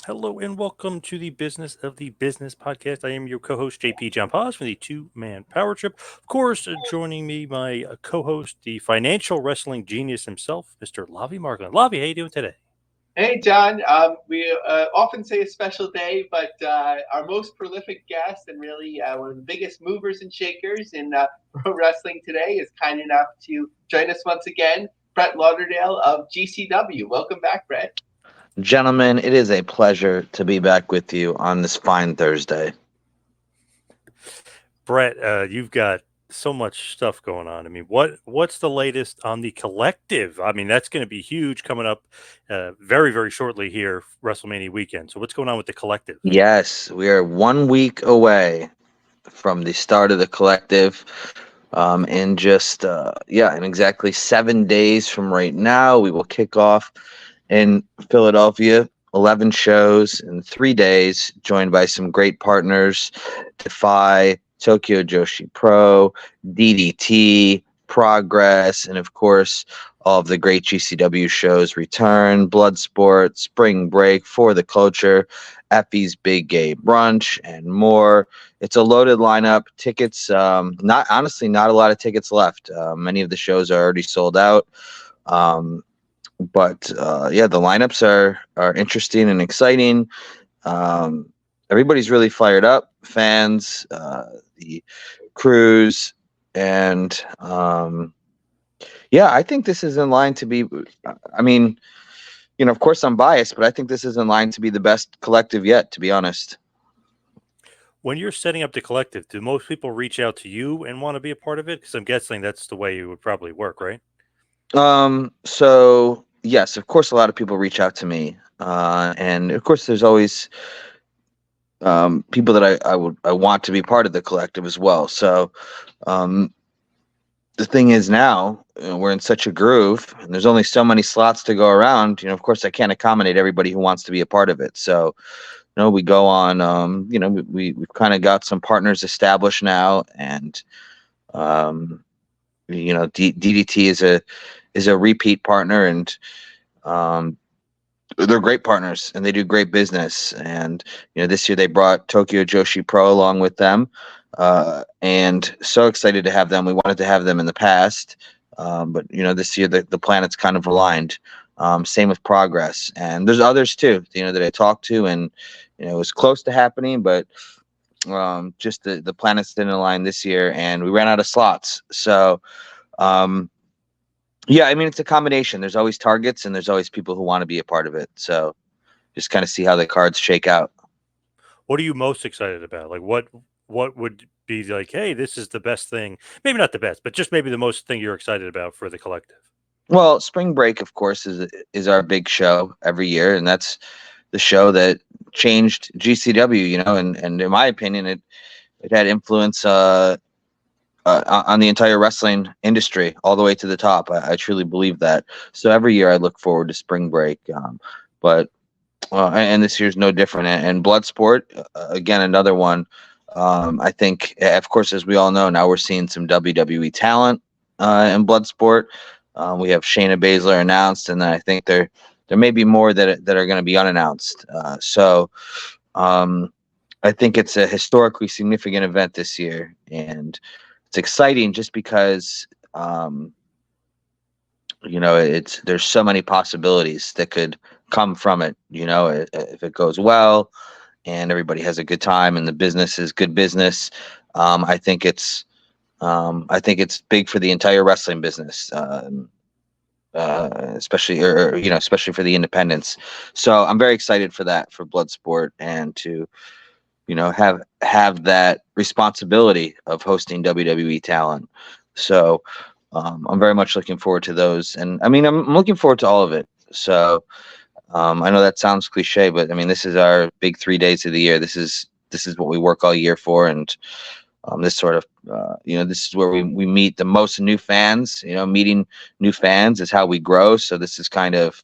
Hello and welcome to the Business of the Business podcast. I am your co-host JP John Paz from the Two Man Power Trip. Of course, joining me, my co-host, the financial wrestling genius himself, Mr. Lavi Markland. Lavi, how you doing today? Hey, John. We often say a special day, but our most prolific guest and really one of the biggest movers and shakers in pro wrestling today is kind enough to join us once again, Brett Lauderdale of GCW. Welcome back, Brett. Gentlemen, it is a pleasure to be back with you on this fine Thursday. Brett, you've got so much stuff going on. I mean, what's the latest on the collective? I mean, that's going to be huge coming up very, very shortly here, WrestleMania weekend. So what's going on with the collective? Yes, we are 1 week away from the start of the collective. In just, in exactly 7 days from right now, we will kick off in Philadelphia. 11 shows in 3 days, joined by some great partners: Defy, Tokyo Joshi Pro, DDT, Progress, and of course, all of the great GCW shows return: Bloodsport, Spring Break, For the Culture, Effie's Big Gay Brunch, and more. It's a loaded lineup. Tickets, not a lot of tickets left. Many of the shows are already sold out. But the lineups are interesting and exciting. Um, Everybody's really fired up. Fans, the crews, and I think this is in line to be. I mean, of course I'm biased, but I think this is in line to be the best collective yet. To be honest. When you're setting up the collective, do most people reach out to you and want to be a part of it? Because I'm guessing that's the way it would probably work, right? So yes, of course, a lot of people reach out to me, and of course, there's always people that I want to be part of the collective as well. So, um, the thing is now, we're in such a groove, and there's only so many slots to go around. Of course, I can't accommodate everybody who wants to be a part of it. So, we go on. We've kind of got some partners established now, and DDT is a repeat partner, and um, they're great partners, and they do great business. And this year they brought Tokyo Joshi Pro along with them, and so excited to have them. We wanted to have them in the past, but this year the planets kind of aligned. Same with Progress, and there's others too. That I talked to, and it was close to happening, but just the planets didn't align this year, and we ran out of slots. So. Yeah, I mean, it's a combination. There's always targets and there's always people who want to be a part of it. So just kind of see how the cards shake out. What are you most excited about? Like what would be like, hey, this is the best thing. Maybe not the best, but just maybe the most thing you're excited about for the collective. Well, Spring Break, of course, is our big show every year, and that's the show that changed GCW. And in my opinion, it had influence on the entire wrestling industry all the way to the top. I truly believe that. So every year I look forward to Spring Break, but and this year's no different. And Bloodsport, again, another one. I think, of course, as we all know, now we're seeing some WWE talent in Bloodsport. We have Shayna Baszler announced, and then I think there may be more that are going to be unannounced. So I think it's a historically significant event this year, and it's exciting just because there's so many possibilities that could come from it. If it goes well and everybody has a good time and the business is good business, I think it's big for the entire wrestling business, especially for the independents. So I'm very excited for that, for Bloodsport, and to have that responsibility of hosting WWE talent. So I'm very much looking forward to those, and I mean I'm looking forward to all of it. So I know that sounds cliche, but I mean this is our big 3 days of the year. This is what we work all year for, and this sort of this is where we meet the most new fans. Meeting new fans is how we grow. So this is kind of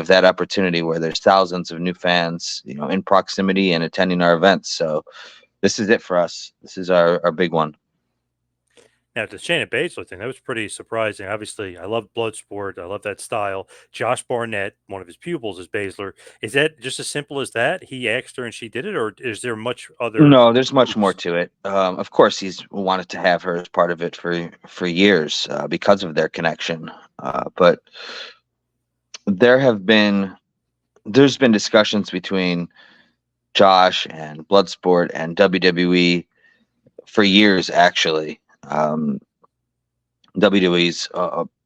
that opportunity where there's thousands of new fans, in proximity and attending our events. So this is it for us. This is our big one. Now, the Shayna Baszler thing, that was pretty surprising. Obviously, I love Bloodsport. I love that style. Josh Barnett, one of his pupils, is Baszler. Is that just as simple as that? He asked her and she did it, or is there much other No, there's much more hoops? to it. Of course, he's wanted to have her as part of it for years because of their connection. But there have been there's been discussions between Josh and Bloodsport and WWE for years, actually. WWE's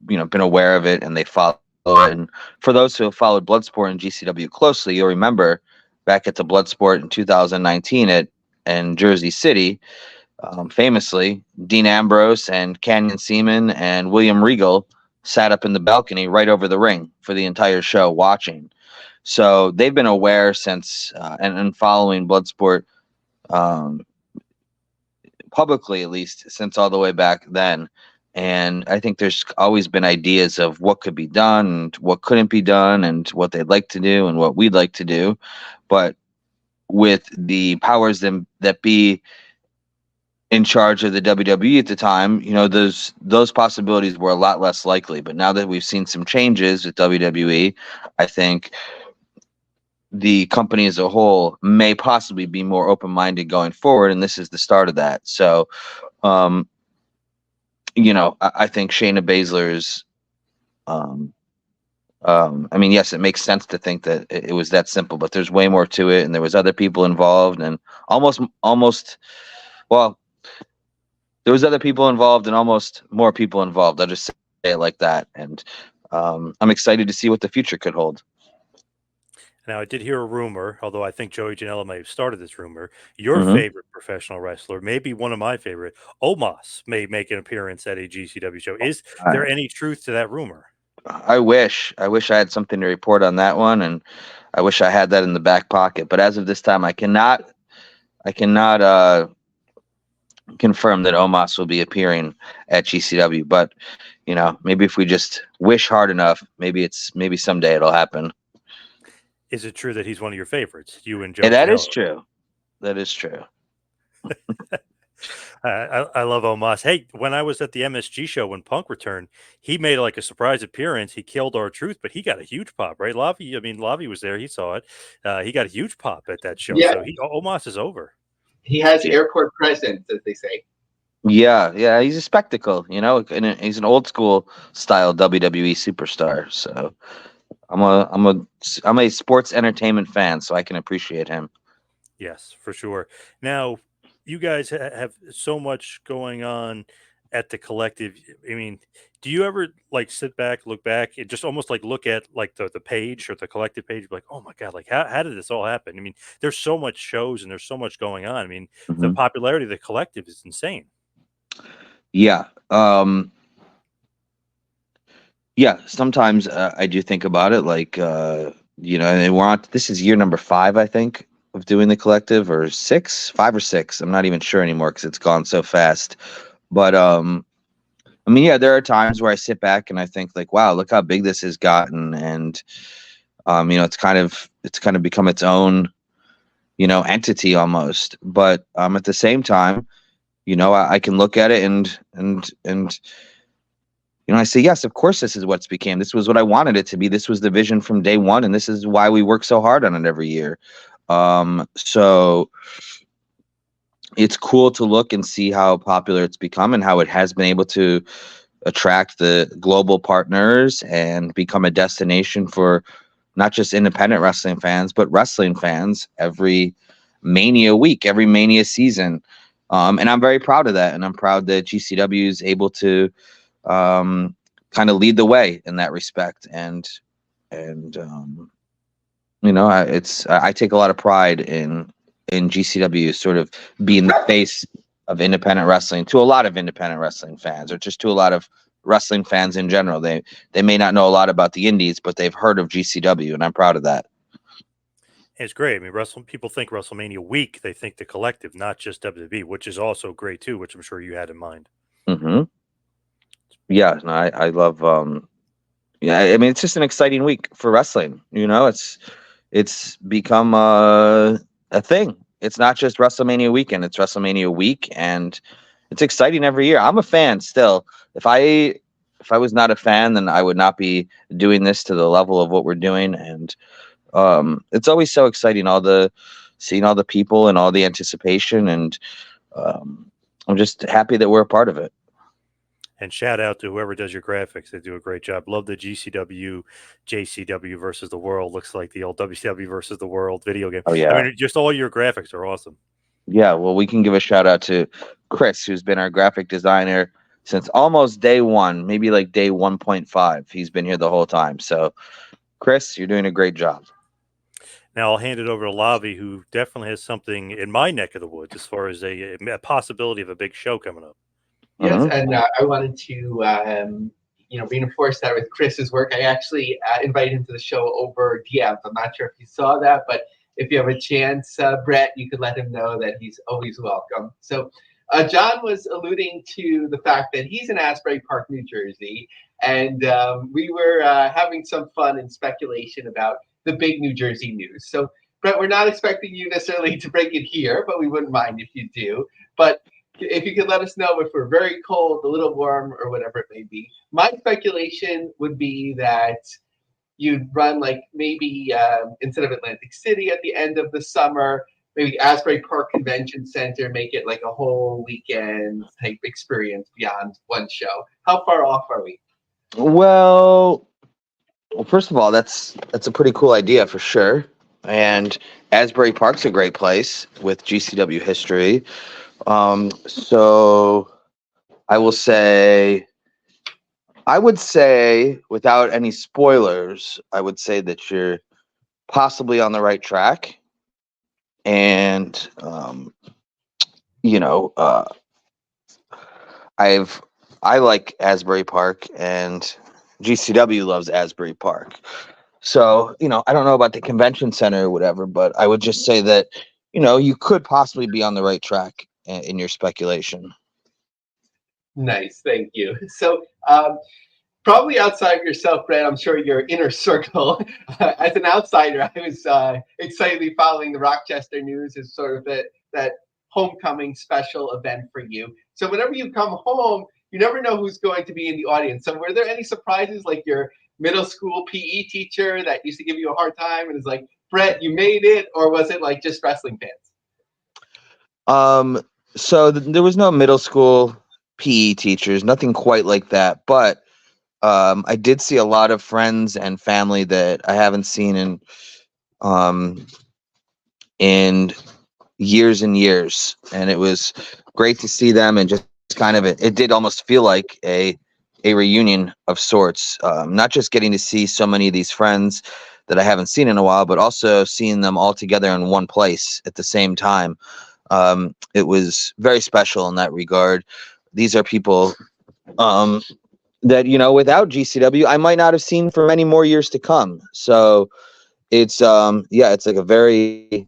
been aware of it and they follow it. And for those who have followed Bloodsport and GCW closely, you'll remember back at the Bloodsport in 2019 in Jersey City, famously, Dean Ambrose and Canyon Ceman and William Regal sat up in the balcony right over the ring for the entire show watching. So they've been aware since and following Bloodsport um, publicly, at least since all the way back then. And I think there's always been ideas of what could be done and what couldn't be done and what they'd like to do and what we'd like to do. But with the powers that be in charge of the WWE at the time, those possibilities were a lot less likely. But now that we've seen some changes with WWE, I think the company as a whole may possibly be more open-minded going forward, and this is the start of that. So, I think Shayna Baszler's. I mean, yes, it makes sense to think that it was that simple, but there's way more to it, and there was other people involved, and well, there was other people involved, and almost more people involved. I'll just say it like that, and I'm excited to see what the future could hold. Now, I did hear a rumor, although I think Joey Janela may have started this rumor. Your Hmm. favorite professional wrestler, maybe one of my favorite, Omas, may make an appearance at a GCW show. Is there any truth to that rumor? I wish I had something to report on that one, and I wish I had that in the back pocket. But as of this time, I cannot confirm that Omas will be appearing at GCW. But maybe if we just wish hard enough, maybe someday it'll happen. Is it true that he's one of your favorites, you and Joe And that Janela? is true. That is true. I love Omas. Hey, when I was at the MSG show when Punk returned, he made like a surprise appearance. He killed R-Truth, but he got a huge pop, right? Lavi was there. He saw it. He got a huge pop at that show. Yeah. So Omas is over. He has airport presence, as they say. Yeah, he's a spectacle, and he's an old school style WWE superstar. So I'm a sports entertainment fan, so I can appreciate him. Yes, for sure. Now, you guys have so much going on at the collective. I mean, do you ever like sit back, look back, and just almost like look at like the page or the collective page, be like, oh my God, like how did this all happen? I mean, there's so much shows and there's so much going on. I mean, the Mhm. popularity of the collective is insane. Yeah. Yeah, sometimes I do think about it, like and this is year number 5, I think, of doing the collective, or 6, 5 or 6. I'm not even sure anymore because it's gone so fast. But I mean, yeah, there are times where I sit back and I think like, wow, look how big this has gotten, and it's kind of become its own entity almost. But at the same time, I can look at it and I say, yes, of course, this is what's became. This was what I wanted it to be. This was the vision from day one, and this is why we work so hard on it every year. So it's cool to look and see how popular it's become and how it has been able to attract the global partners and become a destination for not just independent wrestling fans, but wrestling fans every Mania week, every Mania season. And I'm very proud of that. And I'm proud that GCW is able to kind of lead the way in that respect. And I take a lot of pride in GCW sort of being the face of independent wrestling to a lot of independent wrestling fans, or just to a lot of wrestling fans in general. They may not know a lot about the indies, but they've heard of GCW, and I'm proud of that. It's great. I mean, people think WrestleMania week, they think the collective, not just WWE, which is also great too, which I'm sure you had in mind. Mm-hmm. Yeah, no, I love. Yeah, I mean, it's just an exciting week for wrestling. It's become a thing. It's not just WrestleMania weekend; it's WrestleMania week, and it's exciting every year. I'm a fan still. If I was not a fan, then I would not be doing this to the level of what we're doing. And it's always so exciting, seeing all the people and all the anticipation, and I'm just happy that we're a part of it. And shout out to whoever does your graphics. They do a great job. Love the GCW, JCW versus the world. Looks like the old WCW versus the world video game. Oh yeah. I mean, just all your graphics are awesome. Yeah, well, we can give a shout out to Chris, who's been our graphic designer since almost day one, maybe like day 1.5. He's been here the whole time. So, Chris, you're doing a great job. Now I'll hand it over to Lavi, who definitely has something in my neck of the woods as far as a possibility of a big show coming up. Yes, and I wanted to, reinforce that with Chris's work. I actually invited him to the show over DMs. I'm not sure if you saw that, but if you have a chance, Brett, you could let him know that he's always welcome. So John was alluding to the fact that he's in Asbury Park, New Jersey, and we were having some fun and speculation about the big New Jersey news. So, Brett, we're not expecting you necessarily to break it here, but we wouldn't mind if you do. But if you could let us know if we're very cold, a little warm, or whatever it may be. My speculation would be that you'd run like maybe instead of Atlantic City at the end of the summer, maybe Asbury Park Convention Center, make it like a whole weekend type experience beyond one show. How far off are we? Well, first of all, that's a pretty cool idea for sure. And Asbury Park's a great place with GCW history. So I would say, without any spoilers, I would say that you're possibly on the right track. And, I like Asbury Park, and GCW loves Asbury Park. So, I don't know about the convention center or whatever, but I would just say that, you could possibly be on the right track in your speculation. Nice, thank you. So, probably outside of yourself, Brett, I'm sure your inner circle. As an outsider, I was excitedly following the Rochester news as sort of that homecoming special event for you. So whenever you come home, you never know who's going to be in the audience. So were there any surprises, like your middle school PE teacher that used to give you a hard time and is like, Brett, you made it, or was it like just wrestling fans? So there was no middle school PE teachers, nothing quite like that, but I did see a lot of friends and family that I haven't seen in years and years, and it was great to see them, and just kind of it did almost feel like a reunion of sorts. Not just getting to see so many of these friends that I haven't seen in a while, but also seeing them all together in one place at the same time. It was very special in that regard. These are people that, without GCW, I might not have seen for many more years to come. So it's it's like a very,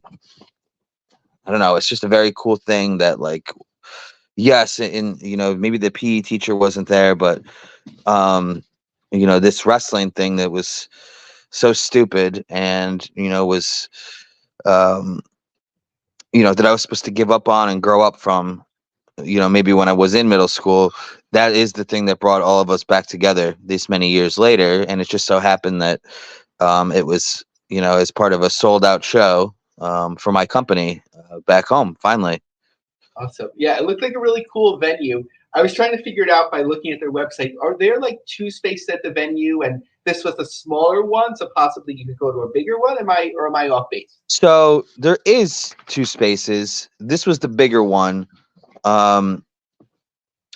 I don't know, it's just a very cool thing that, like, yes, and maybe the PE teacher wasn't there, but this wrestling thing that was so stupid and was that I was supposed to give up on and grow up from, maybe when I was in middle school, that is the thing that brought all of us back together this many years later. And it just so happened that it was, as part of a sold out show for my company back home, finally. Awesome. Yeah, it looked like a really cool venue. I was trying to figure it out by looking at their website. Are there like two spaces at the venue, and this was a smaller one, so possibly you could go to a bigger one? Am I off base? So there is two spaces. This was the bigger one. And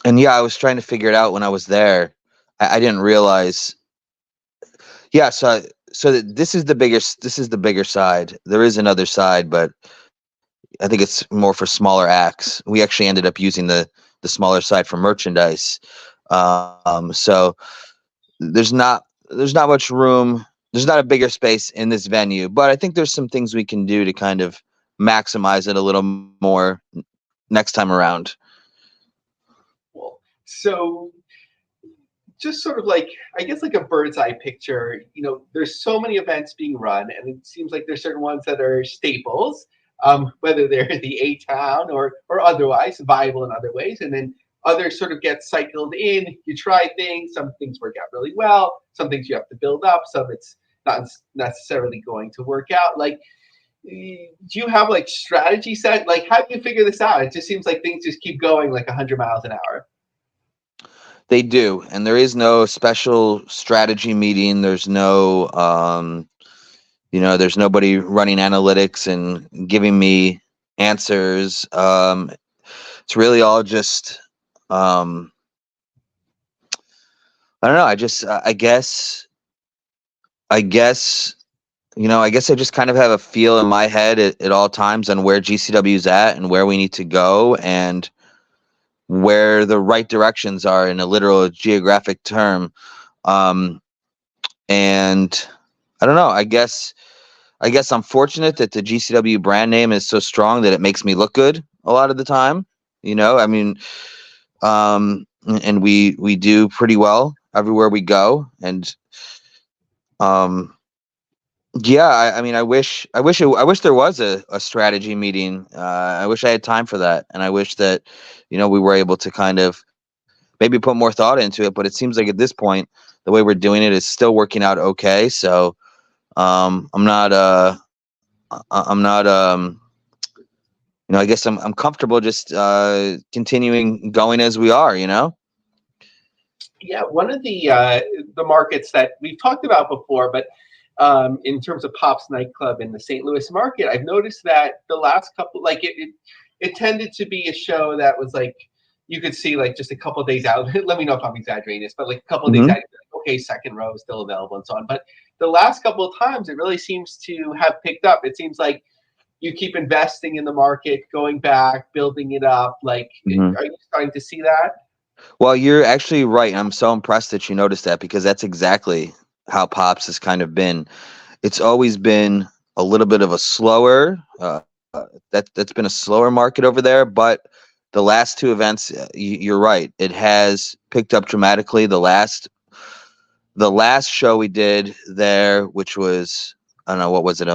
yeah, I was trying to figure it out when I was there. I didn't realize. Yeah, so this is the bigger side. There is another side, but I think it's more for smaller acts. We actually ended up using the smaller side for merchandise. So there's not much room. There's not a bigger space in this venue, but I think there's some things we can do to kind of maximize it a little more next time around. So just sort of like, I guess, like a bird's eye picture, there's so many events being run, and it seems like there's certain ones that are staples. whether they're the A town or otherwise viable in other ways, and then others sort of get cycled in. You try things, some things work out really well, some things you have to build up, some it's not necessarily going to work out. Like, do you have like strategy set? Like, how do you figure this out? It just seems like things just keep going like 100 miles an hour. They do, and there is no special strategy meeting. There's no, there's nobody running analytics and giving me answers. It's really all just, I don't know. I guess, I guess I just kind of have a feel in my head at all times on where GCW's at and where we need to go and where the right directions are in a literal geographic term. And I don't know. I guess I'm fortunate that the GCW brand name is so strong that it makes me look good a lot of the time. I mean, and we do pretty well everywhere we go. And yeah, I mean, I wish there was a strategy meeting. I wish I had time for that, and I wish that we were able to kind of maybe put more thought into it. But it seems like at this point, the way we're doing it is still working out okay. So I'm not I guess I'm comfortable just continuing going as we are. Yeah, one of the markets that we've talked about before, but in terms of Pop's nightclub in the St. Louis market, I've noticed that the last couple, like it tended to be a show that was like you could see like just a couple of days out. Let me know if I'm exaggerating this, but like a couple of days out, okay, second row is still available and so on. But the last couple of times, it really seems to have picked up. It seems like you keep investing in the market, going back, building it up. Like, are you starting to see that? Well, you're actually right. I'm so impressed that you noticed that because that's exactly how Pops has kind of been. It's always been a little bit of a slower, that's been a slower market over there. But the last two events, you're right. It has picked up dramatically. The last show we did there, which was, I don't know, what was it?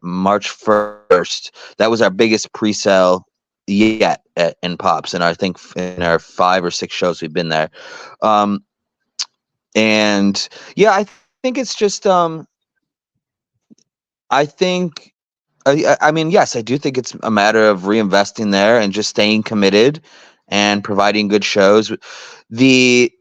March 1st. That was our biggest pre-sale yet in Pops, and I think in our 5 or 6 shows we've been there. And yeah, I think it's just I mean, yes, I do think it's a matter of reinvesting there and just staying committed and providing good shows. The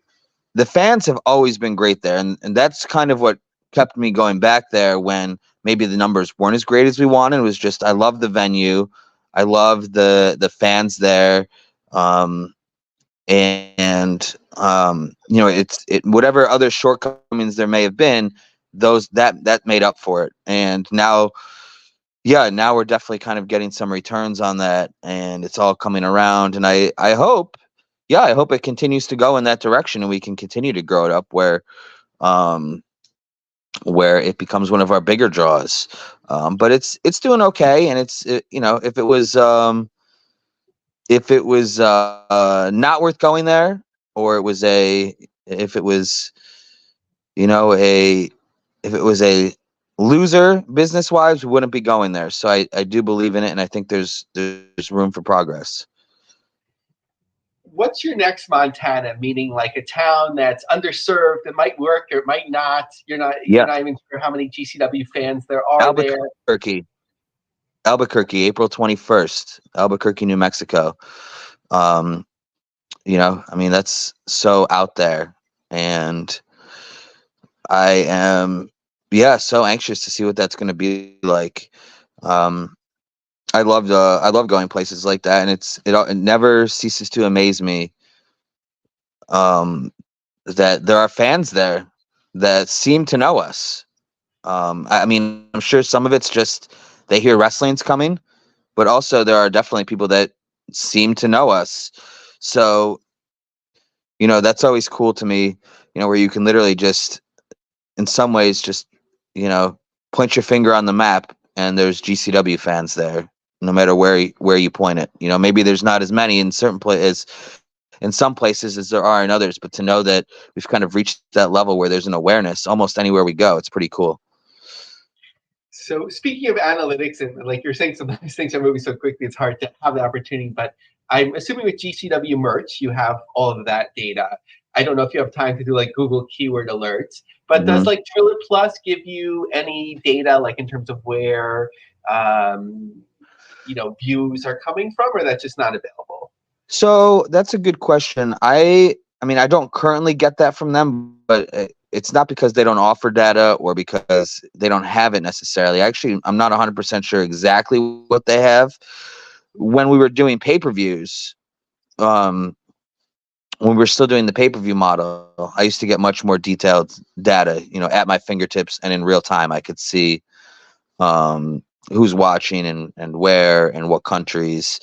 fans have always been great there, and that's kind of what kept me going back there when maybe the numbers weren't as great as we wanted. It was just I love the venue, I love the fans there, and it's whatever other shortcomings there may have been, that made up for it. And now we're definitely kind of getting some returns on that, and it's all coming around. And I hope it continues to go in that direction, and we can continue to grow it up where it becomes one of our bigger draws. But it's doing okay, and if it was not worth going there, or if it was a loser business wise, we wouldn't be going there. So I do believe in it, and I think there's room for progress. What's your next Montana? Meaning like a town that's underserved, that might work or it might not. You're not even sure how many GCW fans there are there. Albuquerque, April 21st, Albuquerque, New Mexico. I mean, that's so out there, and I am so anxious to see what that's going to be like. I love going places like that, and it never ceases to amaze me that there are fans there that seem to know us. I mean, I'm sure some of it's just they hear wrestling's coming, but also there are definitely people that seem to know us. So, that's always cool to me, where you can literally just, in some ways, just, point your finger on the map and there's GCW fans there, no matter where you point it. Maybe there's not as many in some places as there are in others, but to know that we've kind of reached that level where there's an awareness almost anywhere we go, it's pretty cool. So speaking of analytics, and like you're saying, sometimes things are moving so quickly, it's hard to have the opportunity. But I'm assuming with GCW merch, you have all of that data. I don't know if you have time to do like Google keyword alerts, but does like Triller Plus give you any data, like in terms of where views are coming from, or that's just not available? So that's a good question. I mean, I don't currently get that from them, but it's not because they don't offer data or because they don't have it necessarily. Actually, I'm not 100% sure exactly what they have. When we were doing pay-per-views, when we were still doing the pay-per-view model, I used to get much more detailed data, at my fingertips and in real time. I could see who's watching and where and what countries.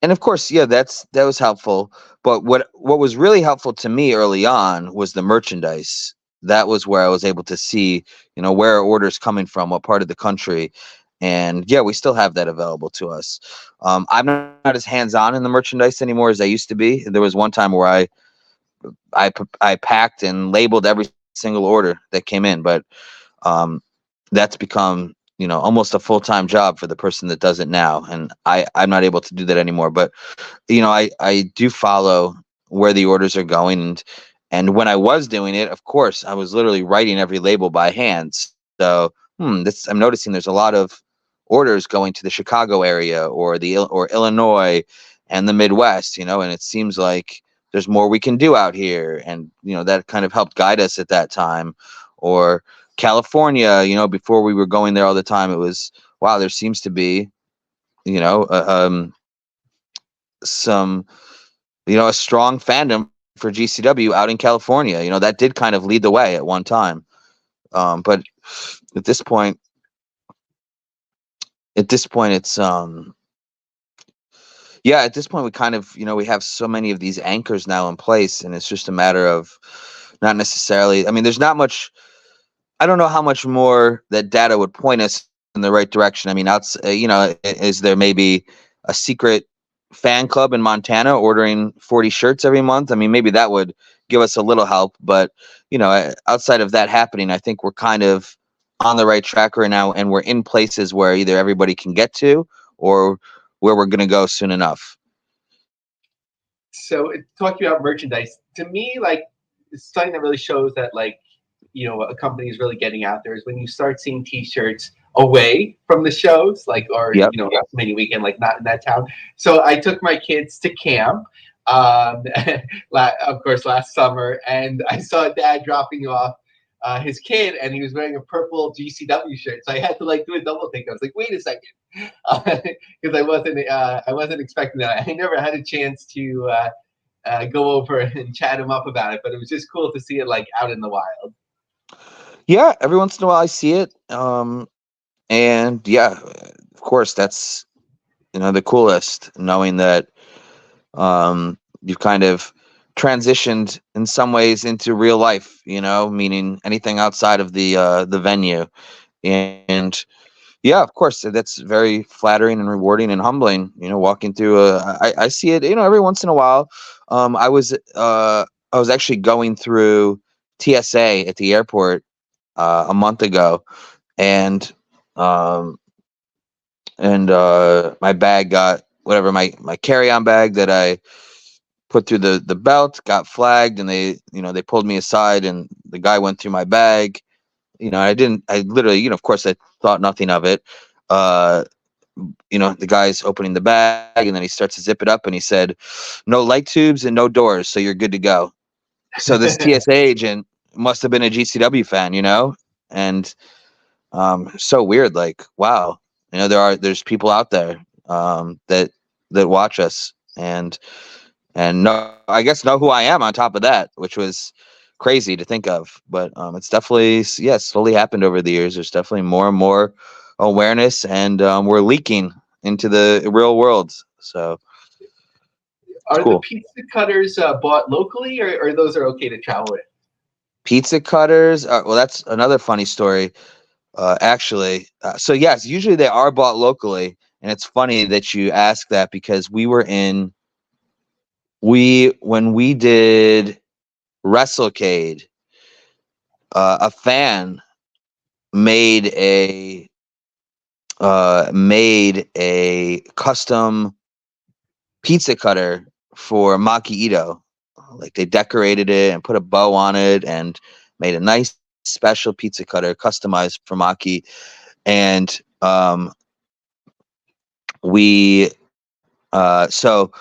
And of course, yeah, that was helpful. But what was really helpful to me early on was the merchandise. That was where I was able to see, where are orders coming from, what part of the country. And yeah, we still have that available to us. I'm not as hands-on in the merchandise anymore as I used to be. There was one time where I packed and labeled every single order that came in, but that's become almost a full-time job for the person that does it now, and I'm not able to do that anymore. But I do follow where the orders are going, and when I was doing it, of course, I was literally writing every label by hand. So I'm noticing there's a lot of orders going to the Chicago area or Illinois and the Midwest, and it seems like there's more we can do out here, and that kind of helped guide us at that time. Or California, before we were going there all the time, it was, wow, there seems to be, some, a strong fandom for GCW out in California. That did kind of lead the way at one time. But at this point, it's, yeah, at this point we kind of, we have so many of these anchors now in place, and it's just a matter of not necessarily, I mean, there's not much, I don't know how much more that data would point us in the right direction. I mean, is there maybe a secret fan club in Montana ordering 40 shirts every month? I mean, maybe that would give us a little help, but outside of that happening, I think we're kind of on the right track right now, and we're in places where either everybody can get to or where we're going to go soon enough. So talking about merchandise, to me, like it's something that really shows that a company is really getting out there is when you start seeing T-shirts away from the shows, or Yep. WrestleMania weekend, like not in that town. So I took my kids to camp, of course, last summer, and I saw Dad dropping off his kid, and he was wearing a purple GCW shirt. So I had to do a double take. I was like, wait a second, because I wasn't expecting that. I never had a chance to go over and chat him up about it, but it was just cool to see it out in the wild. Yeah, every once in a while I see it. And yeah, of course, that's the coolest, knowing that you've kind of transitioned in some ways into real life, meaning anything outside of the venue. And yeah, of course, that's very flattering and rewarding and humbling, walking through I see it, every once in a while. I was actually going through TSA at the airport a month ago, and my bag got whatever, my carry-on bag that I put through the belt got flagged, and they pulled me aside, and the guy went through my bag. I literally, of course I thought nothing of it. The guy's opening the bag, and then he starts to zip it up, and he said, "No light tubes and no doors, so you're good to go." So this TSA agent must have been a GCW fan, and so weird. Like, wow, there's people out there that watch us, and know, I guess, know who I am on top of that, which was crazy to think of. But it's definitely, slowly happened over the years. There's definitely more and more awareness, and we're leaking into the real world. So Are cool. the pizza cutters bought locally, or those are okay to travel with? Pizza cutters. Well, that's another funny story, actually. So yes, usually they are bought locally, and it's funny that you ask that, because when we did WrestleCade, a fan made a custom pizza cutter for Maki Ito. Like they decorated it and put a bow on it and made a nice special pizza cutter customized for Maki. And so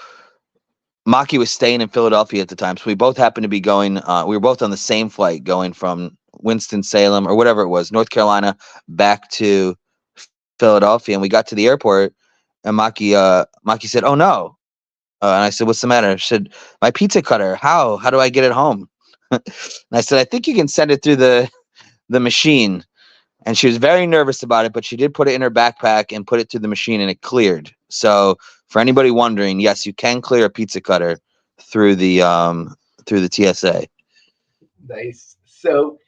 Maki was staying in Philadelphia at the time, so we both happened to be going. We were both on the same flight, going from Winston-Salem or whatever it was, North Carolina, back to Philadelphia. And we got to the airport, and Maki said, "Oh no!" And I said, "What's the matter?" She said, "My pizza cutter. How do I get it home?" And I said, "I think you can send it through the machine." And she was very nervous about it, but she did put it in her backpack and put it through the machine, and it cleared. So for anybody wondering, yes, you can clear a pizza cutter through the TSA. Nice. So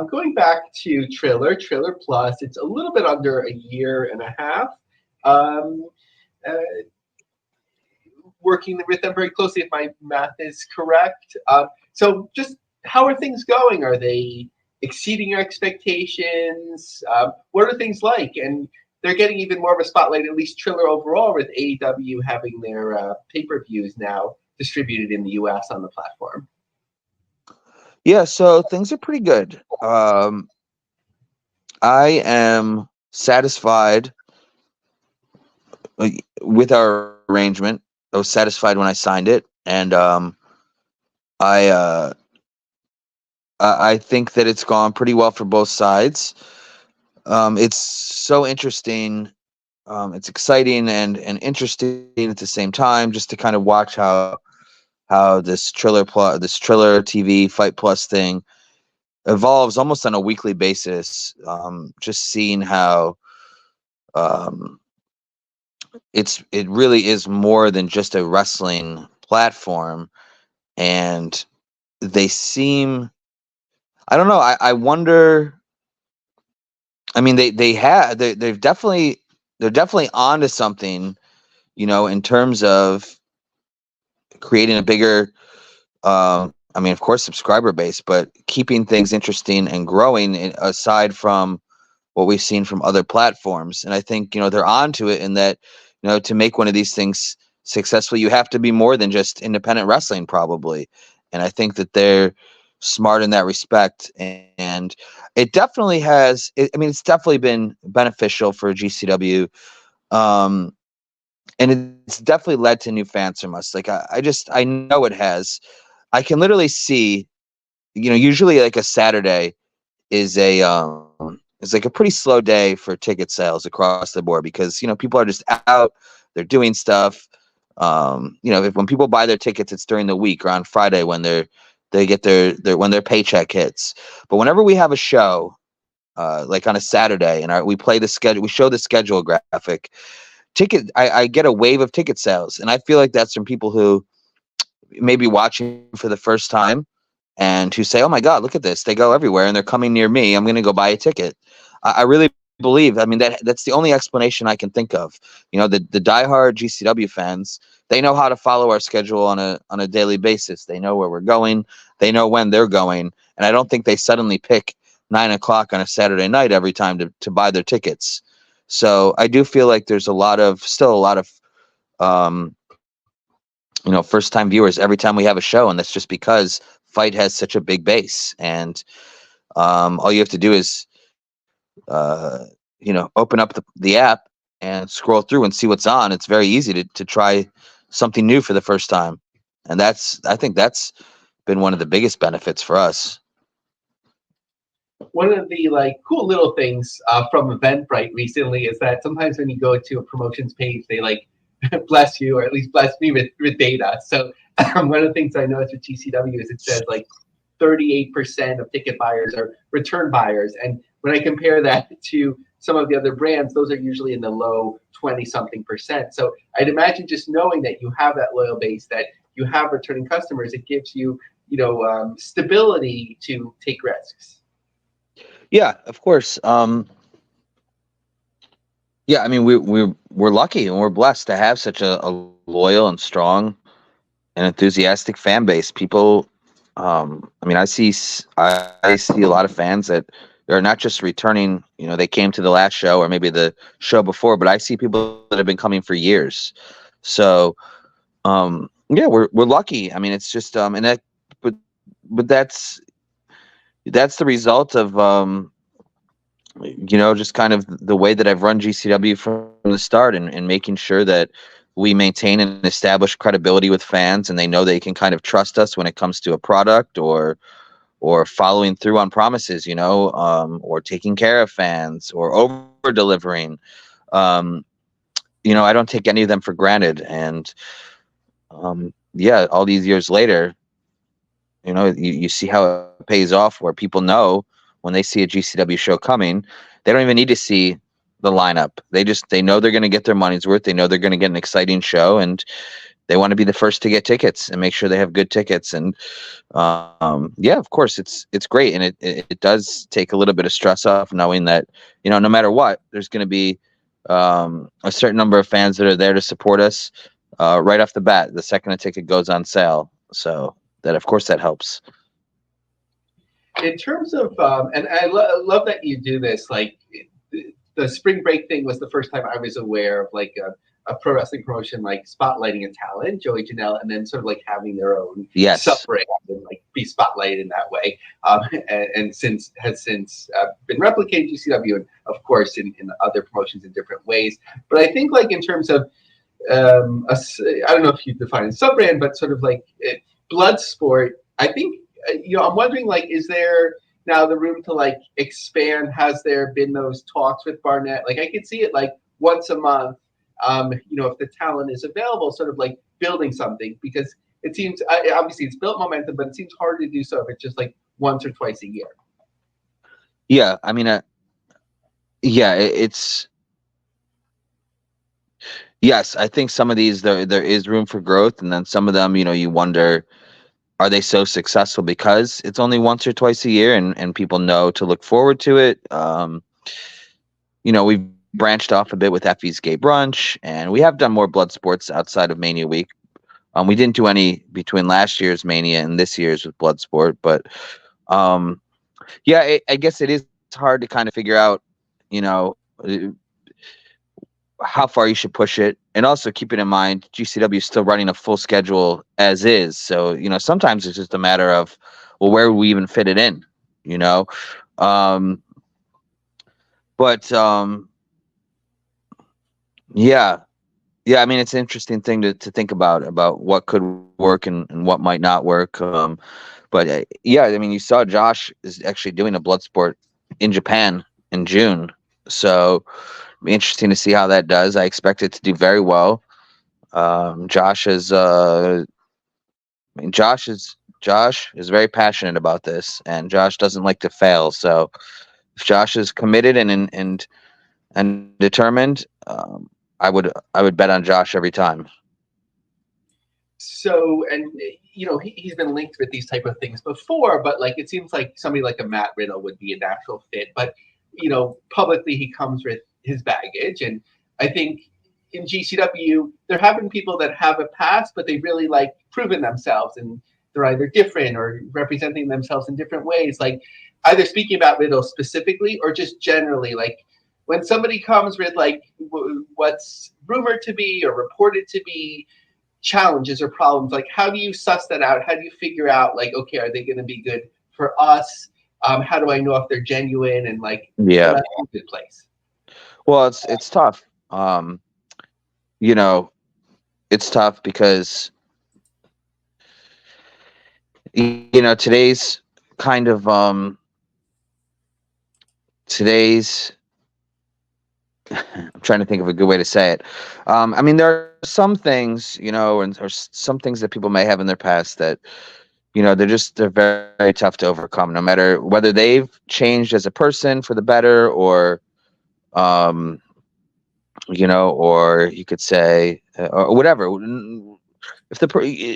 going back to Triller Plus, it's a little bit under a year and a half. Um, uh, Working with them very closely, if my math is correct. So just how are things going? Are they exceeding your expectations? What are things like? And they're getting even more of a spotlight, at least Triller overall, with AEW having their pay-per-views now distributed in the US on the platform. Yeah, so things are pretty good. I am satisfied with our arrangement. I was satisfied when I signed it, and I I think that it's gone pretty well for both sides. It's so interesting. It's exciting and interesting at the same time, just to kind of watch how this Triller TV Fight Plus thing evolves almost on a weekly basis. Just seeing how um, it really is more than just a wrestling platform, and they seem. I don't know. I wonder. I mean, they're definitely onto something, in terms of creating a bigger, I mean, of course, subscriber base, but keeping things interesting and growing aside from what we've seen from other platforms. And I think, they're onto it in that, to make one of these things successful, you have to be more than just independent wrestling, probably. And I think that they're smart in that respect. And it definitely it's definitely been beneficial for GCW. And it's definitely led to new fans from us. Like I know it has. I can literally see, usually like a Saturday is like a pretty slow day for ticket sales across the board, because people are just out, they're doing stuff. When people buy their tickets, it's during the week or on Friday when they get their when their paycheck hits. But whenever we have a show, like on a Saturday, and we play the schedule, we show the schedule graphic. I get a wave of ticket sales, and I feel like that's from people who may be watching for the first time and who say, "Oh my God, look at this! They go everywhere, and they're coming near me. I'm going to go buy a ticket." I really believe. I mean, that's the only explanation I can think of. The diehard GCW fans, they know how to follow our schedule on a daily basis. They know where we're going. They know when they're going, and I don't think they suddenly pick 9 o'clock on a Saturday night every time to buy their tickets. So I do feel like there's still a lot of um, first time viewers every time we have a show, and that's just because Fight has such a big base. And all you have to do is open up the app and scroll through and see what's on. It's very easy to try something new for the first time, and I think that's been one of the biggest benefits for us. One of the cool little things from Eventbrite recently is that sometimes when you go to a promotions page, they bless you, or at least bless me with data. So one of the things I noticed with GCW is it says 38% of ticket buyers are return buyers. And when I compare that to some of the other brands, those are usually in the low 20-something%. So I'd imagine just knowing that you have that loyal base, that you have returning customers, it gives you, stability to take risks. Yeah, of course. Yeah, I mean, we're lucky and we're blessed to have such a loyal and strong and enthusiastic fan base. People, I mean, I see a lot of fans that or not just returning, they came to the last show or maybe the show before, but I see people that have been coming for years. So, yeah, we're lucky. I mean, it's just, and that, but that's the result of, just kind of the way that I've run GCW from the start, and making sure that we maintain and establish credibility with fans, and they know they can kind of trust us when it comes to a product or following through on promises, or taking care of fans or over delivering. I don't take any of them for granted. And yeah, all these years later, you see how it pays off, where people know when they see a GCW show coming, they don't even need to see the lineup. They know they're going to get their money's worth. They know they're going to get an exciting show, and they want to be the first to get tickets and make sure they have good tickets. And yeah, of course, it's great, and it does take a little bit of stress off, knowing that no matter what, there's going to be a certain number of fans that are there to support us right off the bat, the second a ticket goes on sale. So that, of course, that helps. In terms of, and I love that you do this. Like the spring break thing was the first time I was aware of like a pro wrestling promotion like spotlighting a talent, Joey Janelle, and then sort of like having their own sub-brand and like be spotlighted in that way. And has since been replicated GCW, and of course in other promotions in different ways. But I think like in terms of I don't know if you define a sub-brand, but sort of like blood sport, I think I'm wondering, like, is there now the room to like expand? Has there been those talks with Barnett? Like, I could see it like once a month, if the talent is available, sort of like building something, because it seems obviously it's built momentum, but it seems hard to do so if it's just like once or twice a year. Yeah, I mean, it's. Yes, I think some of these there is room for growth, and then some of them, you wonder, are they so successful because it's only once or twice a year, and people know to look forward to it. We've branched off a bit with Effie's Gay Brunch, and we have done more blood sports outside of Mania Week. We didn't do any between last year's Mania and this year's with Bloodsport, but yeah, I guess it is hard to kind of figure out, how far you should push it, and also keeping in mind GCW is still running a full schedule as is. So sometimes it's just a matter of, well, where would we even fit it in, but yeah, I mean, it's an interesting thing to think about what could work and what might not work. But yeah, I mean, you saw Josh is actually doing a blood sport in Japan in June, so it'll be interesting to see how that does. I expect it to do very well. Josh is very passionate about this, and Josh doesn't like to fail. So if Josh is committed and determined, I would bet on Josh every time. So, and he's been linked with these type of things before, but like it seems like somebody like a Matt Riddle would be a natural fit. But publicly he comes with his baggage, and I think in GCW there have been people that have a past, but they really like proven themselves, and they're either different or representing themselves in different ways. Like either speaking about Riddle specifically or just generally, like when somebody comes with like what's rumored to be or reported to be challenges or problems, like how do you suss that out? How do you figure out like, okay, are they going to be good for us? How do I know if they're genuine and like yeah, a good place? Well, it's tough. It's tough because today's kind of today's I'm trying to think of a good way to say it. I mean, there are some things, or some things that people may have in their past that, they're very, very tough to overcome, no matter whether they've changed as a person for the better or, or you could say, or whatever.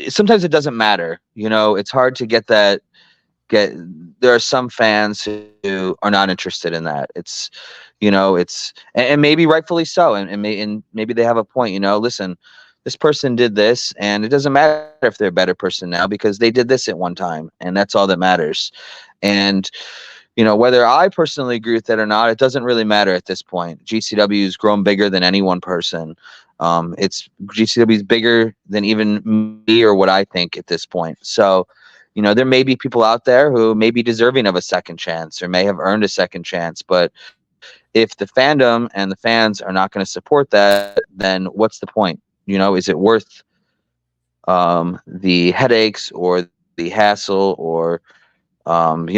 Sometimes it doesn't matter, it's hard to get that. There are some fans who are not interested in that. It's and maybe rightfully so, and maybe they have a point. Listen, this person did this, and it doesn't matter if they're a better person now because they did this at one time, and that's all that matters. And whether I personally agree with that or not, it doesn't really matter at this point. GCW has grown bigger than any one person. GCW is bigger than even me or what I think at this point. So, there may be people out there who may be deserving of a second chance or may have earned a second chance. But if the fandom and the fans are not going to support that, then what's the point? Is it worth the headaches or the hassle or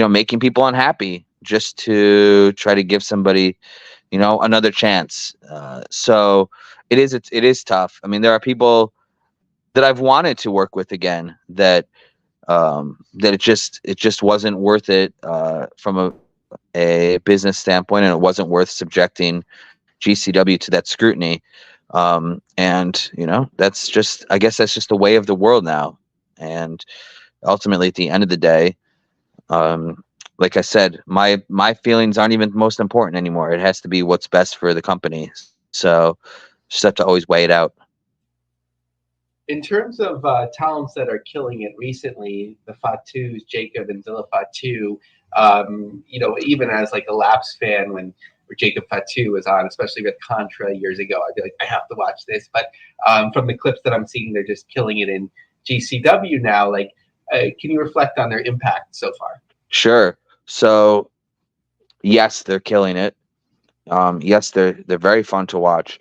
making people unhappy just to try to give somebody, another chance. So it is tough. I mean, there are people that I've wanted to work with again that it just wasn't worth it from a business standpoint, and it wasn't worth subjecting GCW to that scrutiny. And I guess that's just the way of the world now. And ultimately, at the end of the day, like I said, my feelings aren't even most important anymore. It has to be what's best for the company. So just have to always weigh it out. In terms of talents that are killing it recently, the Fatus, Jacob and Zilla Fatu, even as like a Lapse fan, when Jacob Fatu was on, especially with Contra years ago, I'd be like, I have to watch this. But from the clips that I'm seeing, they're just killing it in GCW now. Like, can you reflect on their impact so far? Sure. So, yes, they're killing it. Yes, they're very fun to watch.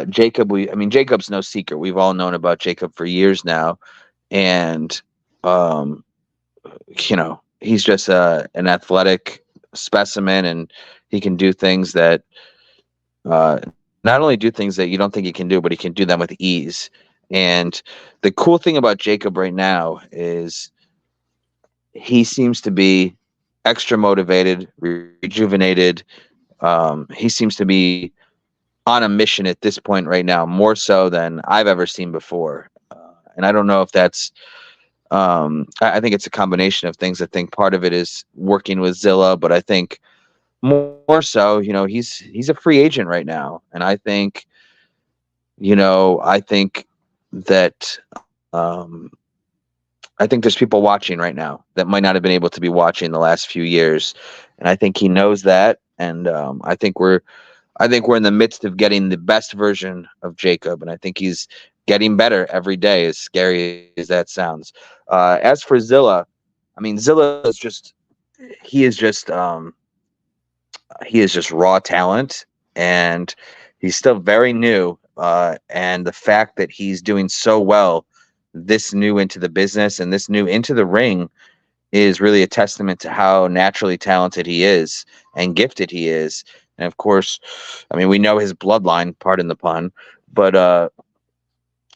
Jacob, Jacob's no secret. We've all known about Jacob for years now, and he's just an athletic specimen, and he can do things that not only do things that you don't think he can do, but he can do them with ease. And the cool thing about Jacob right now is he seems to be extra motivated, rejuvenated. He seems to be on a mission at this point right now, more so than I've ever seen before. And I don't know if that's, I think it's a combination of things. I think part of it is working with Zilla, but I think more so, he's a free agent right now. And I think, that, I think there's people watching right now that might not have been able to be watching the last few years. And I think he knows that. And I think we're in the midst of getting the best version of Jacob, and I think he's getting better every day, as scary as that sounds. As for Zilla, Zilla is just he is just raw talent, and he's still very new. And the fact that he's doing so well this new into the business and this new into the ring is really a testament to how naturally talented he is and gifted he is. And of course, we know his bloodline, pardon the pun, but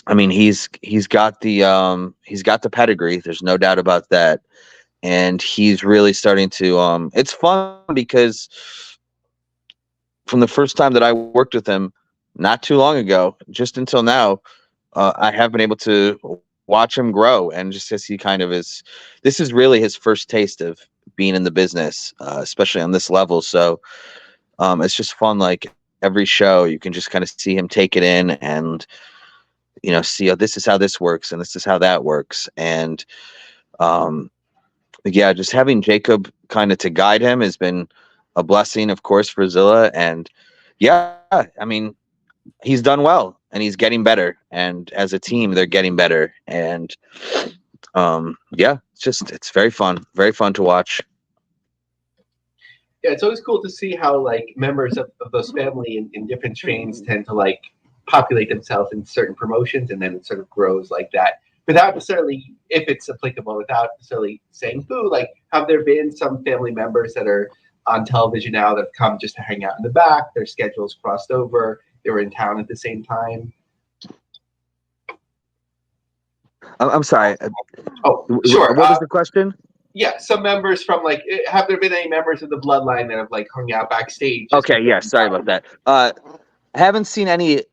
he's got the pedigree. There's no doubt about that. And he's really starting to it's fun because from the first time that I worked with him not too long ago, just until now, I have been able to watch him grow, and just as he kind of is, this is really his first taste of being in the business, especially on this level. So it's just fun. Like every show, you can just kind of see him take it in and, see, this is how this works and this is how that works. And just having Jacob kind of to guide him has been a blessing, of course, for Zilla. And he's done well and he's getting better. And as a team, they're getting better. And it's very fun to watch. Yeah, it's always cool to see how like members of those family in different strains tend to like populate themselves in certain promotions, and then it sort of grows like that without necessarily, if it's applicable, without necessarily saying who. Like, have there been some family members that are on television now that have come just to hang out in the back? Their schedules crossed over. They were in town at the same time. I'm sorry. Oh, sure. What was the question? Yeah, some members from like, have there been any members of the bloodline that have like hung out backstage? Okay, yeah, sorry about that. I haven't seen any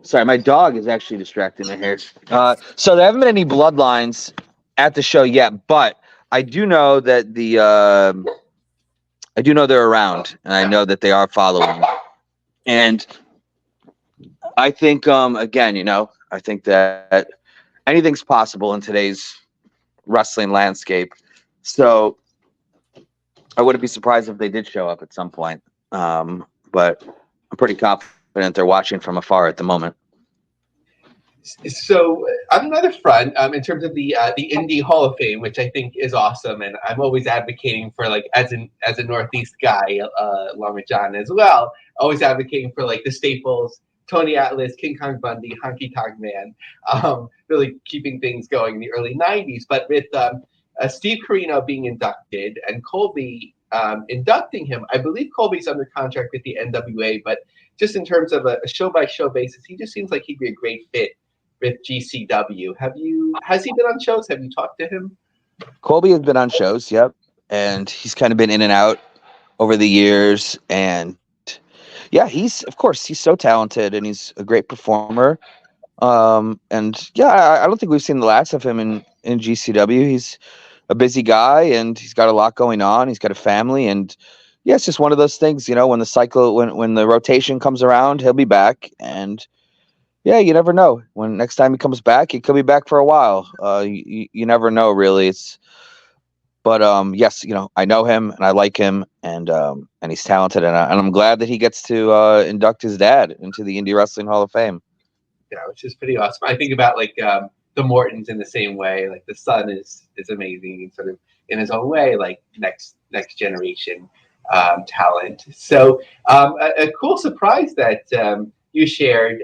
sorry, my dog is actually distracting me here. So there haven't been any bloodlines at the show yet, but I do know that I do know they're around, and I know that they are following. And I think again, I think that anything's possible in today's wrestling landscape. So I wouldn't be surprised if they did show up at some point. But I'm pretty confident they're watching from afar at the moment. So on another front, in terms of the Indie Hall of Fame, which I think is awesome, and I'm always advocating for, like, as a Northeast guy, along with John as well, always advocating for, like, the staples, Tony Atlas, King Kong Bundy, Honky Tonk Man, really keeping things going in the early '90s. But with Steve Corino being inducted and Colby inducting him, I believe Colby's under contract with the NWA, but just in terms of a show-by-show basis, he just seems like he'd be a great fit with GCW. Has he been on shows? Have you talked to him? Colby has been on shows, yep, and he's kind of been in and out over the years. And yeah, he's so talented and he's a great performer. And yeah, I don't think we've seen the last of him in GCW. He's a busy guy and he's got a lot going on. He's got a family, and yeah, it's just one of those things, when the rotation comes around, he'll be back. And yeah, you never know. When next time he comes back, he could be back for a while. You never know, really. But yes, I know him and I like him, and he's talented, and I'm glad that he gets to induct his dad into the Indie Wrestling Hall of Fame. Yeah, which is pretty awesome. I think about, like, the Mortons in the same way. Like, the son is amazing and sort of in his own way, like next generation talent. So a cool surprise that you shared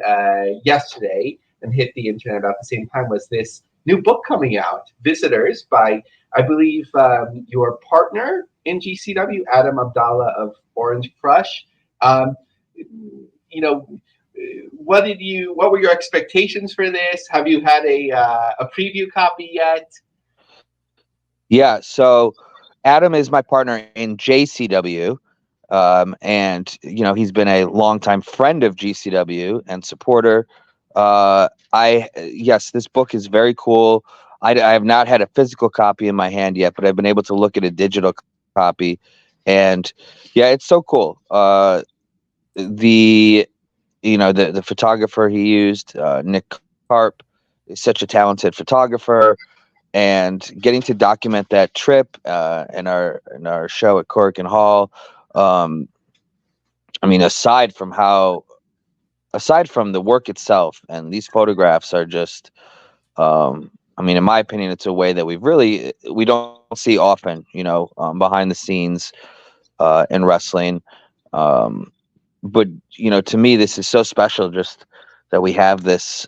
yesterday and hit the internet about the same time was this new book coming out, Visitors, by, I believe, your partner in GCW, Adam Abdallah of Orange Crush. What were your expectations for this? Have you had a preview copy yet? Yeah, so Adam is my partner in JCW, and he's been a longtime friend of GCW and supporter. Yes, this book is very cool. I have not had a physical copy in my hand yet, but I've been able to look at a digital copy, and yeah, it's so cool. The photographer he used, Nick Karp, is such a talented photographer, and getting to document that trip in our show at Corrigan Hall. I mean, aside from the work itself, and these photographs are just, I mean, in my opinion, it's a way that we don't see often, behind the scenes in wrestling. But to me, this is so special, just that we have this,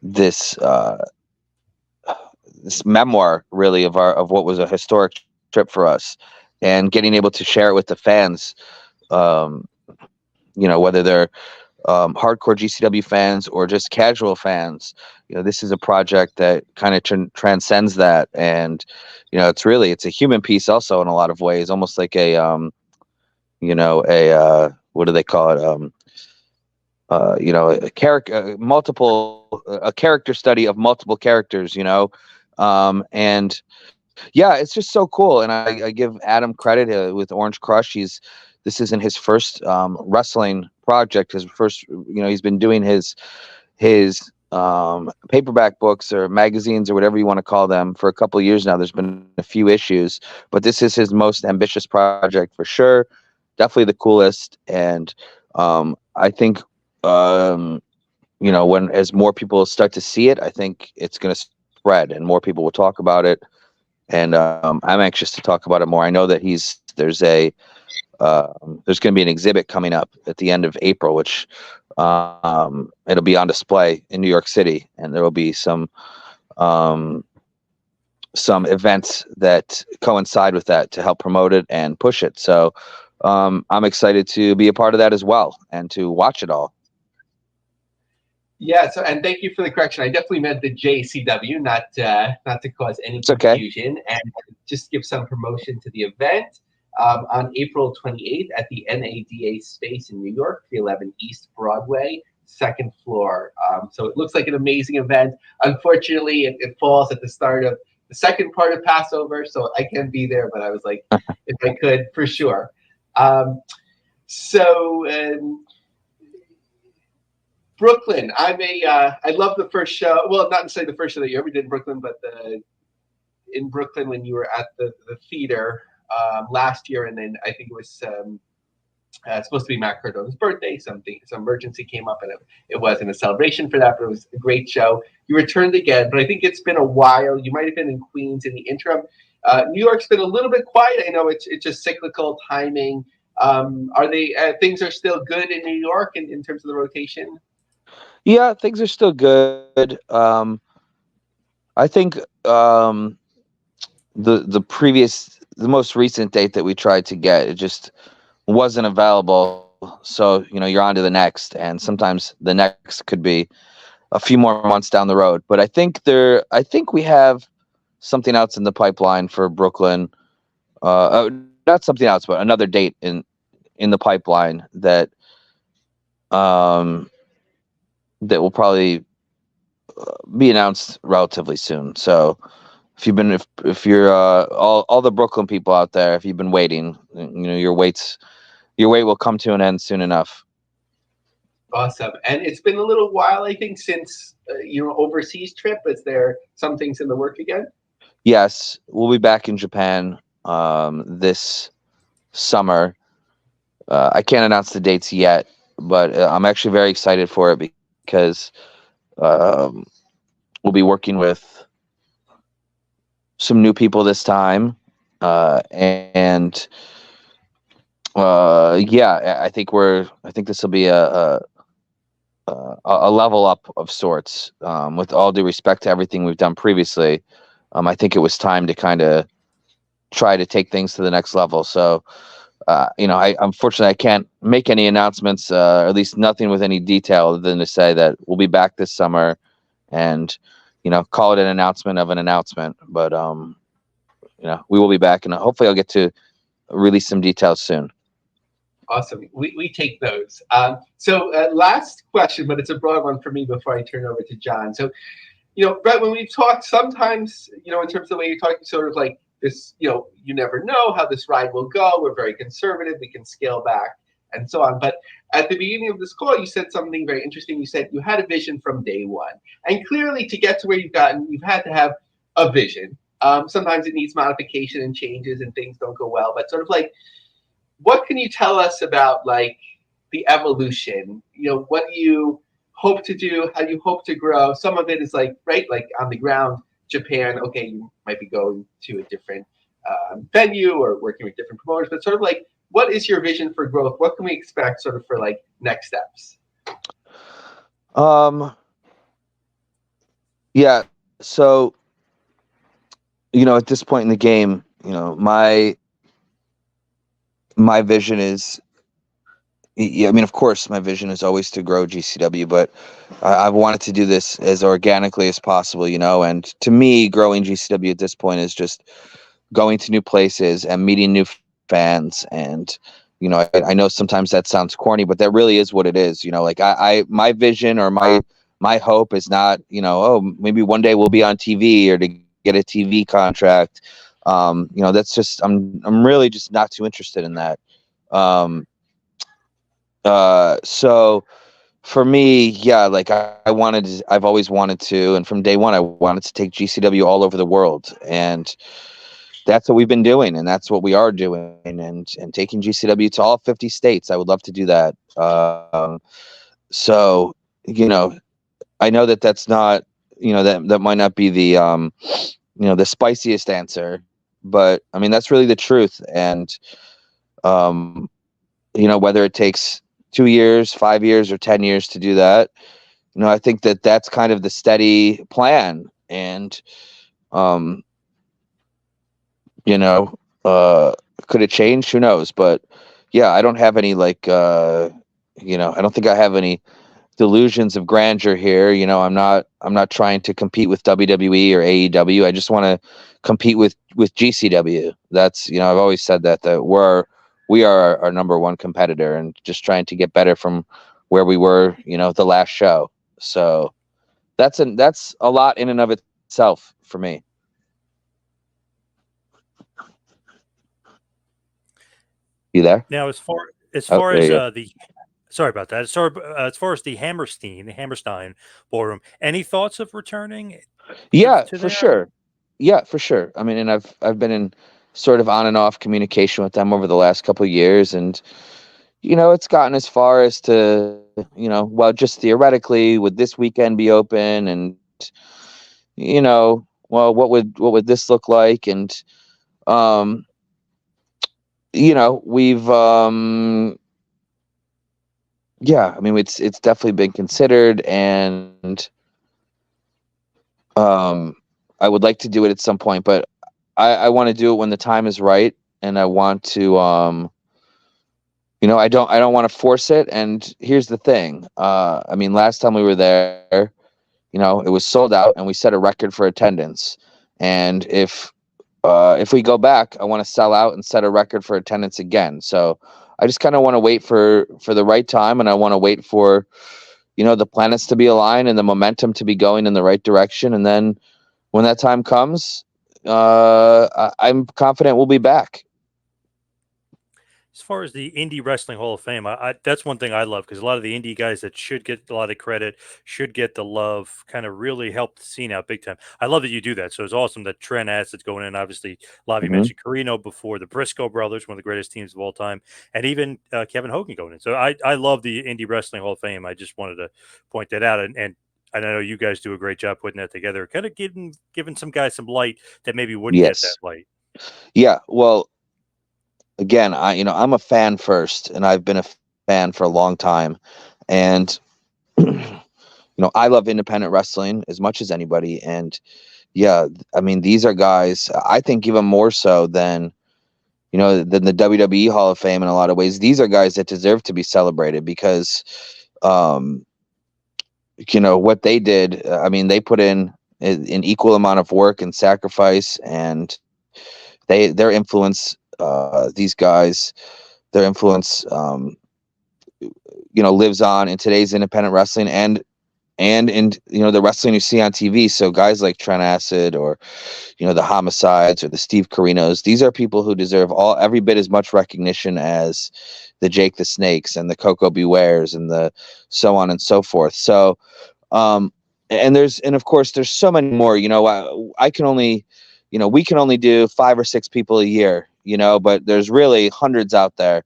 this this memoir, really, of what was a historic trip for us, and getting able to share it with the fans. Whether they're hardcore GCW fans or just casual fans, this is a project that kind of transcends that, and it's a human piece also in a lot of ways, almost like a what do they call it? A character study of multiple characters, and yeah, it's just so cool. And I give Adam credit with Orange Crush. This isn't his first wrestling project. His first, he's been doing his paperback books or magazines or whatever you want to call them for a couple of years now. There's been a few issues, but this is his most ambitious project for sure. Definitely the coolest. And I think when as more people start to see it, I think it's going to spread and more people will talk about it. And I'm anxious to talk about it more. I know that there's going to be an exhibit coming up at the end of April, which it'll be on display in New York City, and there will be some events that coincide with that to help promote it and push it. So I'm excited to be a part of that as well and to watch it all. Yeah, and thank you for the correction. I definitely meant the JCW, not to cause any confusion. Okay. And just give some promotion to the event on April 28th at the NADA space in New York, 311 East Broadway, second floor. So it looks like an amazing event. Unfortunately, it falls at the start of the second part of Passover, so I can't be there, but I was like, if I could, for sure. Brooklyn. I love the first show. Well, not necessarily the first show that you ever did in Brooklyn, but in Brooklyn when you were at the theater last year, and then I think it was supposed to be Matt Cardone's birthday. Some emergency came up, and it wasn't a celebration for that, but it was a great show. You returned again, but I think it's been a while. You might have been in Queens in the interim. New York's been a little bit quiet. I know it's just cyclical timing. Are they things are still good in New York in terms of the rotation? Yeah, things are still good. I think the most recent date that we tried to get, it just wasn't available. So you're on to the next, and sometimes the next could be a few more months down the road. But I think we have something else in the pipeline for Brooklyn. Not something else, but another date in the pipeline that that will probably be announced relatively soon. So if you're all the Brooklyn people out there, if you've been waiting, your wait will come to an end soon enough. Awesome. And it's been a little while, I think, since your overseas trip. Is there some things in the work again? Yes, we'll be back in Japan this summer. I can't announce the dates yet, but I'm actually very excited for it because we'll be working with some new people this time, and I think this will be a level up of sorts. With all due respect to everything we've done previously, I think it was time to kind of try to take things to the next level. So, unfortunately I can't make any announcements, or at least nothing with any detail other than to say that we'll be back this summer, and call it an announcement of an announcement. But we will be back, and hopefully I'll get to release some details soon. Awesome. We take those. So last question, but it's a broad one for me before I turn over to John. So, Brett, when we've talked, sometimes, in terms of the way you're talking, sort of like this, you never know how this ride will go. We're very conservative. We can scale back and so on. But at the beginning of this call, you said something very interesting. You said you had a vision from day one. And clearly, to get to where you've gotten, you've had to have a vision. Sometimes it needs modification and changes and things don't go well. But sort of like, what can you tell us about like the evolution? What do you hope to do? How do you hope to grow? Some of it is like, right, like on the ground, Japan, okay, you might be going to a different venue or working with different promoters, but sort of like, what is your vision for growth? What can we expect sort of for like next steps? Yeah. So, at this point in the game, my vision is, of course, my vision is always to grow GCW, but I've wanted to do this as organically as possible, and to me, growing GCW at this point is just going to new places and meeting new fans. And, I know sometimes that sounds corny, but that really is what it is. Like my vision or my hope is not, maybe one day we'll be on TV or to get a TV contract. That's just, I'm really just not too interested in that. So for me, yeah, like I've always wanted to, and from day one, I wanted to take GCW all over the world, and that's what we've been doing, and that's what we are doing, and taking GCW to all 50 states. I would love to do that. So, I know that that's not, that might not be the, the spiciest answer, but I mean, that's really the truth. And, whether it takes 2 years, 5 years, or 10 years to do that, I think that that's kind of the steady plan. And, could it change? Who knows? But yeah, I don't have any like, I don't think I have any delusions of grandeur here. I'm not trying to compete with WWE or AEW. I just want to compete with GCW. That's, I've always said that we are our number one competitor, and just trying to get better from where we were, the last show. So that's a lot in and of itself for me. You there? Now, as far as the sorry about that. As far as the Hammerstein Ballroom, any thoughts of returning? Yeah, for sure. Yeah, for sure. I mean, and I've been in sort of on and off communication with them over the last couple of years, and it's gotten as far as to, well, just theoretically, would this weekend be open, and well, what would this look like, and um, we've yeah, I mean, it's definitely been considered, and um, I would like to do it at some point, but I want to do it when the time is right, and I want to I don't want to force it. And here's the thing. I mean, last time we were there, it was sold out, and we set a record for attendance. And if we go back, I want to sell out and set a record for attendance again. So I just kind of want to wait for the right time, and I want to wait for the planets to be aligned and the momentum to be going in the right direction. And then when that time comes, I'm confident we'll be back. As far as the Indie Wrestling Hall of Fame, that's one thing I love, because a lot of the indie guys that should get a lot of credit, should get the love, kind of really help the scene out big time. I love that you do that. So it's awesome that Trent Acid's going in. Obviously, a lot of you Mhm. mentioned Carino before, the Briscoe brothers, one of the greatest teams of all time, and even Kevin Hogan going in. So I love the Indie Wrestling Hall of Fame. I just wanted to point that out. And I know you guys do a great job putting that together, kind of giving some guys some light that maybe wouldn't get that Yes. light. Yeah. Well, again, I'm a fan first, and I've been a fan for a long time, and I love independent wrestling as much as anybody. And yeah, I mean, these are guys, I think, even more so than the WWE Hall of Fame in a lot of ways. These are guys that deserve to be celebrated because um what they did. I mean, they put in an equal amount of work and sacrifice, and their influence, these guys, their influence, lives on in today's independent wrestling, and in the wrestling you see on TV. So guys like Trent Acid, or the Homicides, or the Steve Carinos, these are people who deserve every bit as much recognition as the Jake the Snakes and the Coco Bewares and the so on and so forth. So um and of course there's so many more. I can only we can only do 5 or 6 people a year, but there's really hundreds out there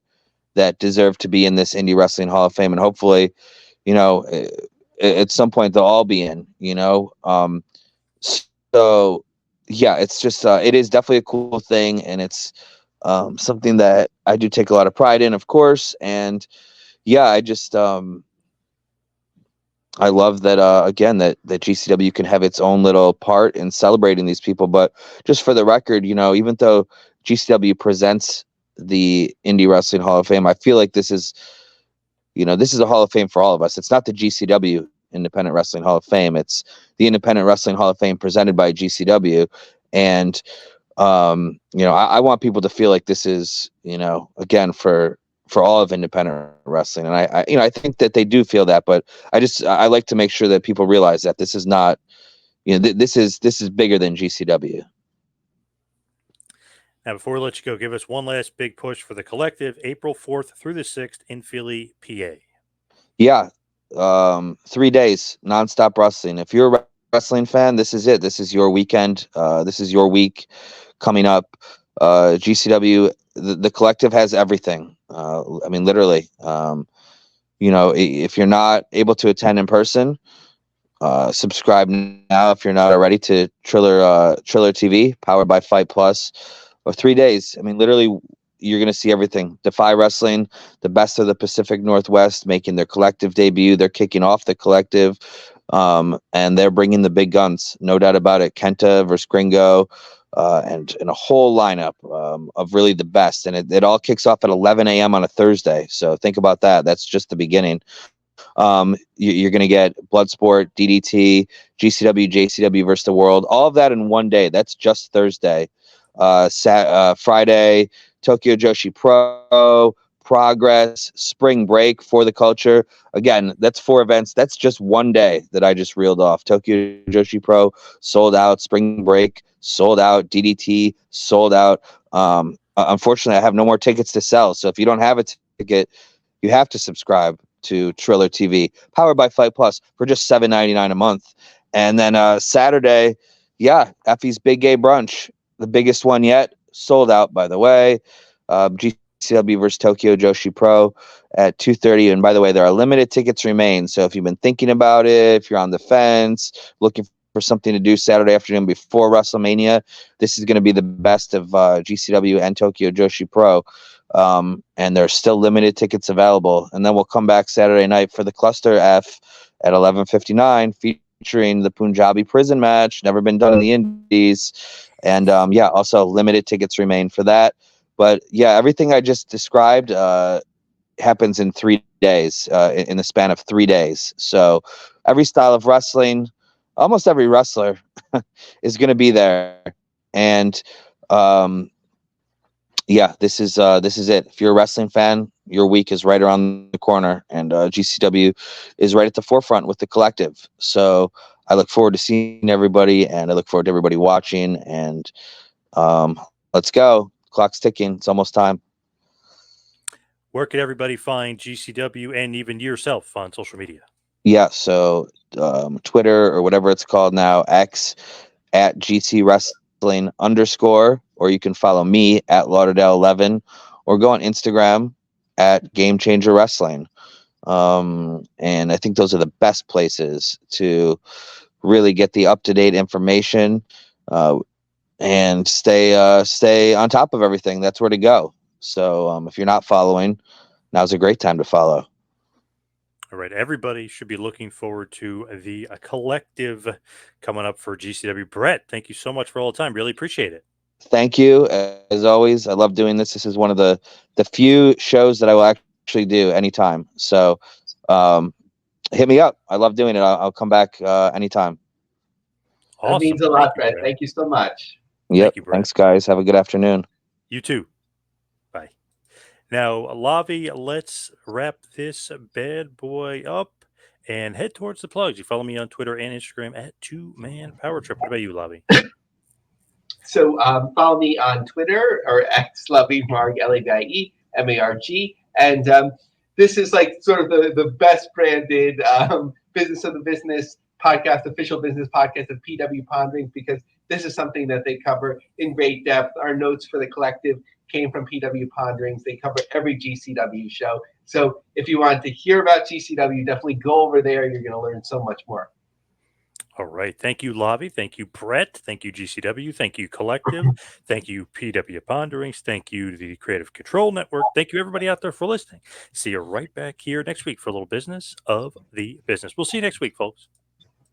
that deserve to be in this Indie Wrestling Hall of Fame, and hopefully, you know, at some point they'll all be in. So yeah, it's just it is definitely a cool thing, and it's something that I do take a lot of pride in, of course. And yeah, I love that again that GCW can have its own little part in celebrating these people. But just for the record, even though GCW presents the Indie Wrestling Hall of Fame, I feel like this is a Hall of Fame for all of us. It's not the GCW Independent Wrestling Hall of Fame. It's the Independent Wrestling Hall of Fame presented by GCW. And I want people to feel like this is, again, for all of independent wrestling. And I think that they do feel that, but I like to make sure that people realize that this is not, this is bigger than GCW. Now, before we let you go, give us one last big push for the collective, April 4th through the 6th in Philly, PA. Yeah. 3 days, nonstop wrestling. If you're a wrestling fan, this is it. This is your weekend. This is your week coming up. GCW, the collective has everything. I mean, literally. If you're not able to attend in person, subscribe now if you're not already to Triller TV, powered by Fight Plus. Or 3 days. I mean, literally, you're going to see everything. Defy Wrestling, the best of the Pacific Northwest, making their collective debut. They're kicking off the collective, and they're bringing the big guns, no doubt about it. Kenta versus Gringo, and a whole lineup of really the best. And it all kicks off at 11 a.m. on a Thursday. So think about that. That's just the beginning. You're going to get Bloodsport, DDT, GCW, JCW versus the World, all of that in one day. That's just Thursday. Friday, Tokyo Joshi Pro, Progress, Spring Break for the Culture. Again, that's 4 events. That's just one day that I just reeled off. Tokyo Joshi Pro sold out. Spring Break sold out. DDT sold out. Unfortunately, I have no more tickets to sell. So if you don't have a ticket, you have to subscribe to Triller TV, powered by Fight Plus, for just $7.99 a month. And then Saturday, yeah, Effie's Big Gay Brunch, the biggest one yet, sold out, by the way. GCW versus Tokyo Joshi Pro at 2:30. And by the way, there are limited tickets remain. So if you've been thinking about it, if you're on the fence, looking for something to do Saturday afternoon before WrestleMania, this is going to be the best of GCW and Tokyo Joshi Pro. And there's still limited tickets available. And then we'll come back Saturday night for the Cluster F at 11:59, featuring the Punjabi prison match, never been done in the Indies. And yeah, also limited tickets remain for that. But yeah, everything I just described happens in 3 days, in the span of 3 days. So every style of wrestling, almost every wrestler is going to be there. And yeah, this is it. If you're a wrestling fan, your week is right around the corner, and GCW is right at the forefront with the Collective. So I look forward to seeing everybody, and I look forward to everybody watching. And let's go. Clock's ticking. It's almost time. Where can everybody find GCW and even yourself on social media? Yeah, so Twitter or whatever it's called now, X at GC Wrestling _, or you can follow me at Lauderdale 11, or go on Instagram at Game Changer Wrestling. And I think those are the best places to really get the up-to-date information and stay on top of everything. That's where to go. So if you're not following, now's a great time to follow. All right, everybody should be looking forward to the Collective coming up for GCW. Brett, thank you so much for all the time. Really appreciate it. Thank you. As always, I love doing this. This is one of the few shows that I will actually do anytime. So hit me up. I love doing it. I'll come back anytime. That Awesome. means a lot, Brett. Thank you so much. Yep. Thank you, Brett. Thanks, guys. Have a good afternoon. You too. Bye. Now, Lavi, let's wrap this bad boy up and head towards the plugs. You follow me on Twitter and Instagram at 2Man Power Trip. What about you, Lavi? So follow me on Twitter or X Lavimarg, LAVIE MARG. And this is like sort of the best branded business of the business podcast, official business podcast of PW Ponderings, because this is something that they cover in great depth. Our notes for the Collective came from PW Ponderings. They cover every GCW show. So if you want to hear about GCW, definitely go over there. You're going to learn so much more. All right. Thank you, Lavi. Thank you, Brett. Thank you, GCW. Thank you, Collective. Thank you, PW Ponderings. Thank you, the Creative Control Network. Thank you, everybody out there, for listening. See you right back here next week for a little business of the business. We'll see you next week, folks.